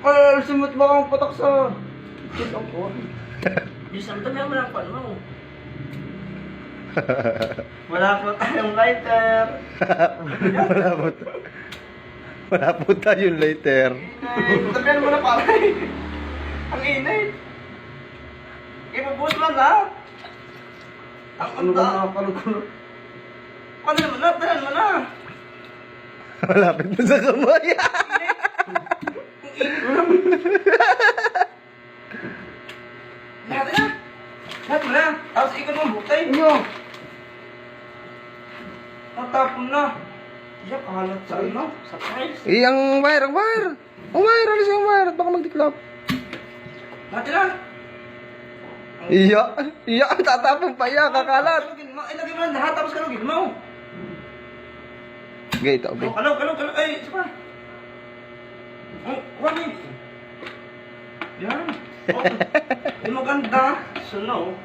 Ay, simot ba kang patak sa... Shit, ang ko. Diyos, ang dami naman ang pan mo. Wala po tayong lighter. Wala po tayong lighter. Tabihan mo na pala. Ang init. Ibubuhos mo lahat. Ang Ano ba nakapanood ko? Ano naman na? Tahan mo na. Malapit na sa kamay. Lahat na. Lahat mo na. Tapos ikot mo butay. Inyo! Natapon na. Siya kahalat sa ano? Sa price. Ang wire, ang wire. Ang wire, alis yung wire. Baka magtiklop. Lahat na. Iya, tatapon pa iya, kakalat. Ilagay mo na lahat tapos kalugin mo. Okay, ito, okay. Kalog. Ay, isa pa. Oh, wala eh. Yan. Oh, maganda. So, no.